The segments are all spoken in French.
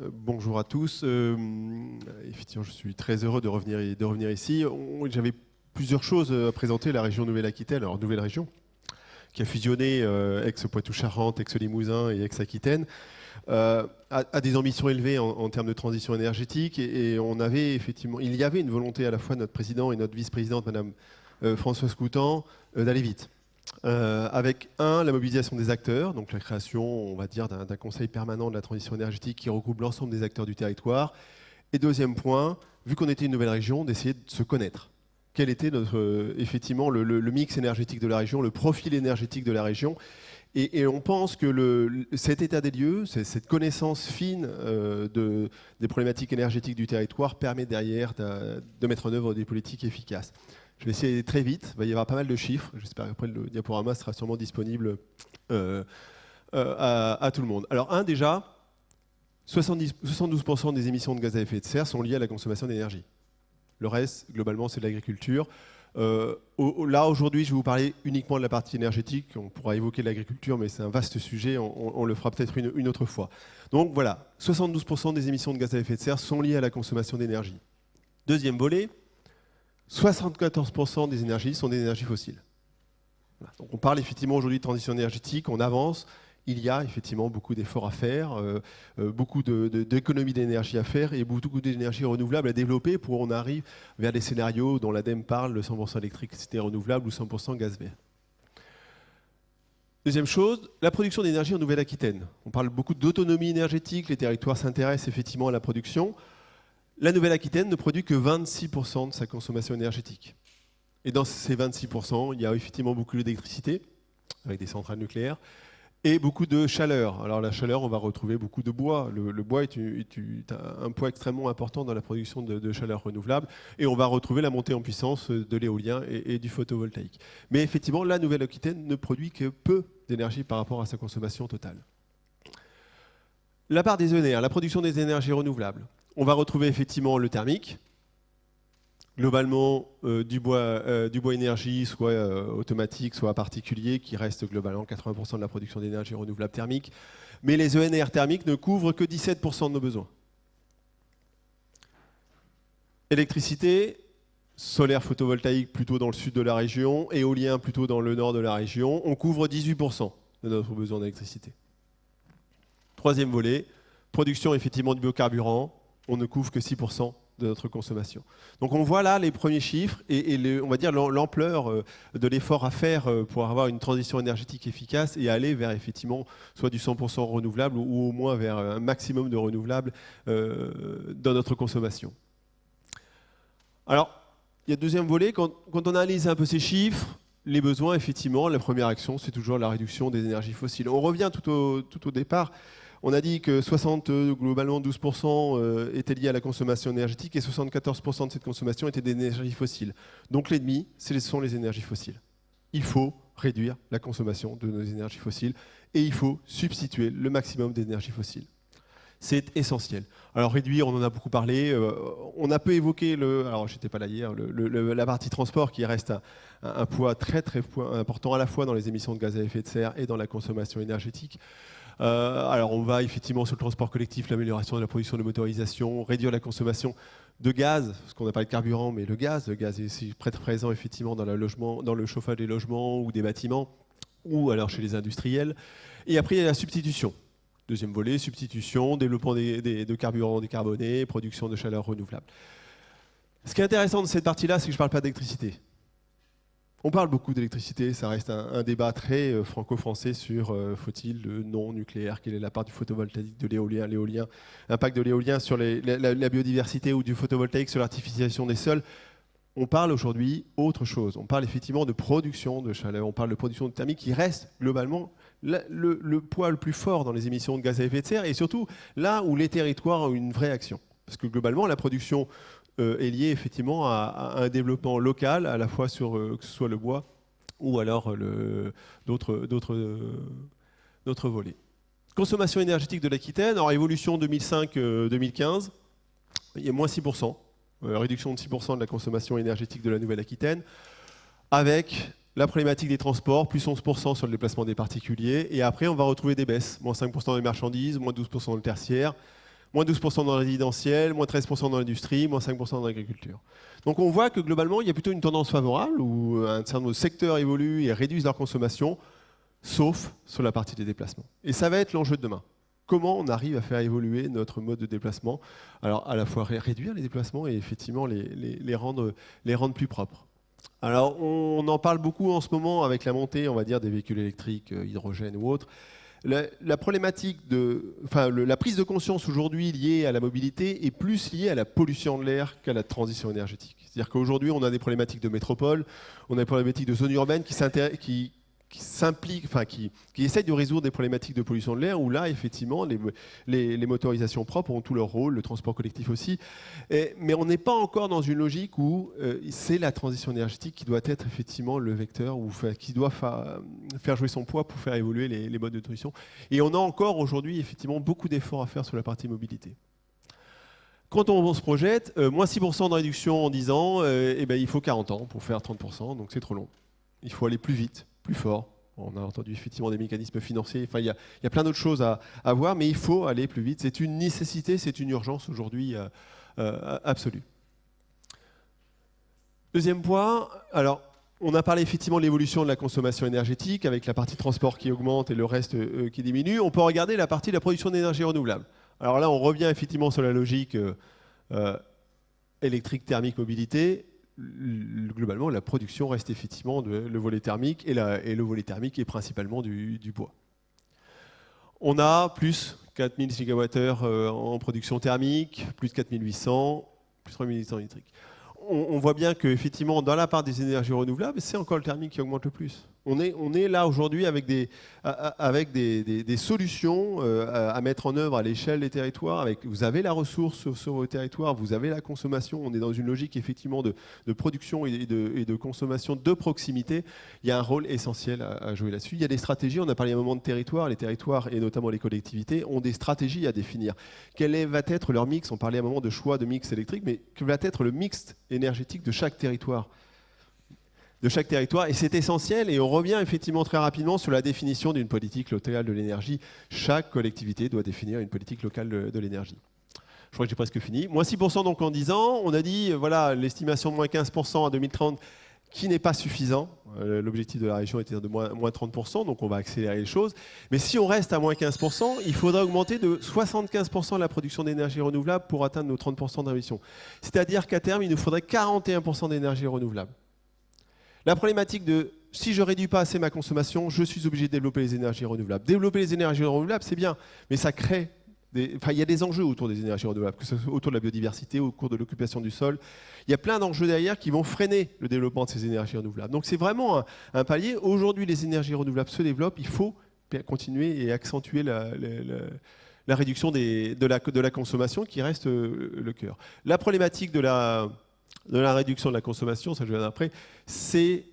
Bonjour à tous. Effectivement, je suis très heureux de revenir ici. J'avais plusieurs choses à présenter. La région Nouvelle-Aquitaine, alors nouvelle région, qui a fusionné ex-Poitou-Charentes, ex-Limousin et ex-Aquitaine, a des ambitions élevées en termes de transition énergétique. Et on avait effectivement, il y avait une volonté à la fois de notre président et notre vice-présidente, Madame Françoise Coutan, d'aller vite. Avec la mobilisation des acteurs, donc la création, on va dire, d'un conseil permanent de la transition énergétique qui regroupe l'ensemble des acteurs du territoire. Et deuxième point, vu qu'on était une nouvelle région, d'essayer de se connaître. Quel était effectivement le mix énergétique de la région, le profil énergétique de la région. Et on pense que cet état des lieux, cette connaissance fine des problématiques énergétiques du territoire permet derrière de mettre en œuvre des politiques efficaces. Je vais essayer très vite, il va y avoir pas mal de chiffres, j'espère qu'après le diaporama sera sûrement disponible à tout le monde. Alors déjà, 72% des émissions de gaz à effet de serre sont liées à la consommation d'énergie. Le reste, globalement, c'est de l'agriculture. Là, aujourd'hui, je vais vous parler uniquement de la partie énergétique. On pourra évoquer l'agriculture, mais c'est un vaste sujet, on le fera peut-être une autre fois. Donc voilà, 72% des émissions de gaz à effet de serre sont liées à la consommation d'énergie. Deuxième volet, 74% des énergies sont des énergies fossiles. Voilà. Donc on parle effectivement aujourd'hui de transition énergétique, on avance, il y a effectivement beaucoup d'efforts à faire, beaucoup d'économies d'énergie à faire et beaucoup d'énergie renouvelable à développer pour qu'on arrive vers des scénarios dont l'ADEME parle de 100% électricité renouvelable ou 100% gaz vert. Deuxième chose, la production d'énergie en Nouvelle-Aquitaine. On parle beaucoup d'autonomie énergétique, les territoires s'intéressent effectivement à la production. La Nouvelle-Aquitaine ne produit que 26% de sa consommation énergétique. Et dans ces 26%, il y a effectivement beaucoup d'électricité, avec des centrales nucléaires, et beaucoup de chaleur. Alors la chaleur, on va retrouver beaucoup de bois. Le bois est un poids extrêmement important dans la production de chaleur renouvelable, et on va retrouver la montée en puissance de l'éolien et du photovoltaïque. Mais effectivement, la Nouvelle-Aquitaine ne produit que peu d'énergie par rapport à sa consommation totale. La part des ENR, la production des énergies renouvelables. On va retrouver effectivement le thermique, globalement du bois énergie, soit automatique, soit particulier, qui reste globalement 80% de la production d'énergie renouvelable thermique. Mais les ENR thermiques ne couvrent que 17% de nos besoins. Électricité, solaire photovoltaïque plutôt dans le sud de la région, éolien plutôt dans le nord de la région, on couvre 18% de notre besoin d'électricité. Troisième volet, production effectivement de biocarburant, on ne couvre que 6% de notre consommation. Donc on voit là les premiers chiffres et on va dire l'ampleur de l'effort à faire pour avoir une transition énergétique efficace et aller vers effectivement soit du 100% renouvelable ou au moins vers un maximum de renouvelable dans notre consommation. Alors, il y a le deuxième volet, quand on analyse un peu ces chiffres, les besoins, effectivement, la première action, c'est toujours la réduction des énergies fossiles. On revient tout au départ. On a dit que globalement 12% étaient liés à la consommation énergétique et 74% de cette consommation était des énergies fossiles. Donc l'ennemi, ce sont les énergies fossiles. Il faut réduire la consommation de nos énergies fossiles et il faut substituer le maximum d'énergies fossiles. C'est essentiel. Alors réduire, on en a beaucoup parlé. On a peu évoqué, alors j'étais pas là hier, la partie transport qui reste un poids très important à la fois dans les émissions de gaz à effet de serre et dans la consommation énergétique. Alors on va effectivement sur le transport collectif, l'amélioration de la production de motorisation, réduire la consommation de gaz, parce qu'on n'a pas le carburant, mais le gaz est aussi très présent effectivement dans le chauffage des logements ou des bâtiments, ou alors chez les industriels. Et après il y a la substitution. Deuxième volet, substitution, développement de carburants décarbonés, production de chaleur renouvelable. Ce qui est intéressant de cette partie-là, c'est que je ne parle pas d'électricité. On parle beaucoup d'électricité, ça reste un débat très franco-français sur faut-il le non-nucléaire, quelle est la part du photovoltaïque, de l'éolien, l'impact de l'éolien sur la biodiversité ou du photovoltaïque sur l'artificialisation des sols. On parle aujourd'hui autre chose. On parle effectivement de production de chaleur, on parle de production de thermique qui reste globalement le poids le plus fort dans les émissions de gaz à effet de serre et surtout là où les territoires ont une vraie action. Parce que globalement, la production est liée effectivement à un développement local, à la fois sur que ce soit le bois ou alors d'autres volets. Consommation énergétique de l'Aquitaine, alors évolution 2005-2015, il y a moins 6%. Réduction de 6% de la consommation énergétique de la Nouvelle-Aquitaine, avec la problématique des transports, plus 11% sur le déplacement des particuliers, et après on va retrouver des baisses, moins 5% des marchandises, moins 12% dans le tertiaire, Moins 12% dans le résidentiel, moins 13% dans l'industrie, moins 5% dans l'agriculture. Donc on voit que globalement, il y a plutôt une tendance favorable où un certain nombre de secteurs évoluent et réduisent leur consommation, sauf sur la partie des déplacements. Et ça va être l'enjeu de demain. Comment on arrive à faire évoluer notre mode de déplacement? Alors à la fois réduire les déplacements et effectivement les rendre plus propres. Alors on en parle beaucoup en ce moment avec la montée, on va dire, des véhicules électriques, hydrogène ou autres. La problématique la prise de conscience aujourd'hui liée à la mobilité est plus liée à la pollution de l'air qu'à la transition énergétique. C'est-à-dire qu'aujourd'hui, on a des problématiques de métropole, on a des problématiques de zones urbaines qui essayent de résoudre des problématiques de pollution de l'air, où là, effectivement, les motorisations propres ont tout leur rôle, le transport collectif aussi. Mais on n'est pas encore dans une logique où c'est la transition énergétique qui doit être effectivement le vecteur, ou qui doit faire jouer son poids pour faire évoluer les modes de transition. Et on a encore aujourd'hui, effectivement, beaucoup d'efforts à faire sur la partie mobilité. Quand on se projette, moins 6% de réduction en 10 ans, il faut 40 ans pour faire 30%, donc c'est trop long. Il faut aller plus vite, plus fort. On a entendu effectivement des mécanismes financiers. Enfin, il y a plein d'autres choses à voir, mais il faut aller plus vite. C'est une nécessité, c'est une urgence aujourd'hui absolue. Deuxième point, alors, on a parlé effectivement de l'évolution de la consommation énergétique avec la partie transport qui augmente et le reste qui diminue. On peut regarder la partie de la production d'énergie renouvelable. Alors là, on revient effectivement sur la logique électrique, thermique, mobilité. Globalement, la production reste effectivement le volet thermique, et le volet thermique est principalement du bois. On a plus 4000 gigawattheures en production thermique, plus 4800, plus 3800 électriques. On voit bien qu'effectivement, dans la part des énergies renouvelables, c'est encore le thermique qui augmente le plus. On est là aujourd'hui avec des solutions à mettre en œuvre à l'échelle des territoires. Vous avez la ressource sur vos territoires, vous avez la consommation. On est dans une logique effectivement de production et de consommation de proximité. Il y a un rôle essentiel à jouer là-dessus. Il y a des stratégies, on a parlé à un moment de territoire. Les territoires et notamment les collectivités ont des stratégies à définir. Quel va être leur mix? On parlait à un moment de choix de mix électrique, mais quel va être le mix énergétique de chaque territoire? Et c'est essentiel, et on revient effectivement très rapidement sur la définition d'une politique locale de l'énergie. Chaque collectivité doit définir une politique locale de l'énergie. Je crois que j'ai presque fini. Moins 6% donc en 10 ans, on a dit, voilà, l'estimation de moins 15% à 2030, qui n'est pas suffisant. L'objectif de la région était de moins 30%, donc on va accélérer les choses. Mais si on reste à moins 15%, il faudra augmenter de 75% la production d'énergie renouvelable pour atteindre nos 30% d'émissions. C'est-à-dire qu'à terme, il nous faudrait 41% d'énergie renouvelable. La problématique de si je ne réduis pas assez ma consommation, je suis obligé de développer les énergies renouvelables. Développer les énergies renouvelables, c'est bien, mais ça crée il y a des enjeux autour des énergies renouvelables, que ce soit autour de la biodiversité, au cours de l'occupation du sol. Il y a plein d'enjeux derrière qui vont freiner le développement de ces énergies renouvelables. Donc c'est vraiment un palier. Aujourd'hui, les énergies renouvelables se développent. Il faut continuer et accentuer la réduction de la consommation qui reste le cœur. La problématique de la réduction de la consommation, ça je vais après, c'est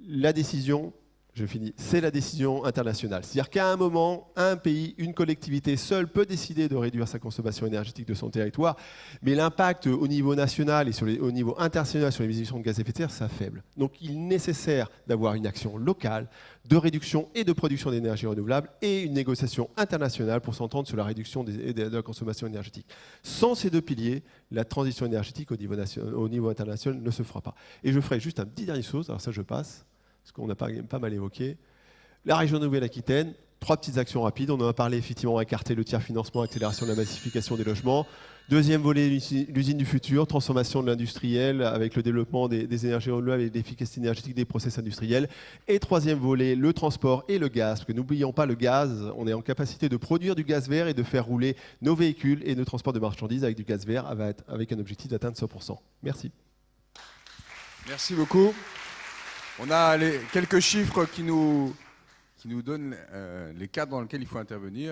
la décision. Je finis. C'est la décision internationale. C'est-à-dire qu'à un moment, un pays, une collectivité seule peut décider de réduire sa consommation énergétique de son territoire, mais l'impact au niveau national et au niveau international sur les émissions de gaz à effet de serre, c'est faible. Donc il est nécessaire d'avoir une action locale de réduction et de production d'énergie renouvelable et une négociation internationale pour s'entendre sur la réduction de la consommation énergétique. Sans ces deux piliers, la transition énergétique au niveau international ne se fera pas. Et je ferai juste un petit dernier chose, alors ça je passe, parce qu'on a pas mal évoqué. La région Nouvelle-Aquitaine, 3 petites actions rapides. On en a parlé effectivement, écarter le tiers financement, accélération de la massification des logements. Deuxième volet, l'usine du futur, transformation de l'industriel avec le développement des énergies renouvelables et l'efficacité énergétique des process industriels. Et troisième volet, le transport et le gaz. Parce que n'oublions pas le gaz, on est en capacité de produire du gaz vert et de faire rouler nos véhicules et nos transports de marchandises avec du gaz vert avec un objectif d'atteindre 100%. Merci. Merci beaucoup. On a quelques chiffres qui nous donnent les cadres dans lesquels il faut intervenir.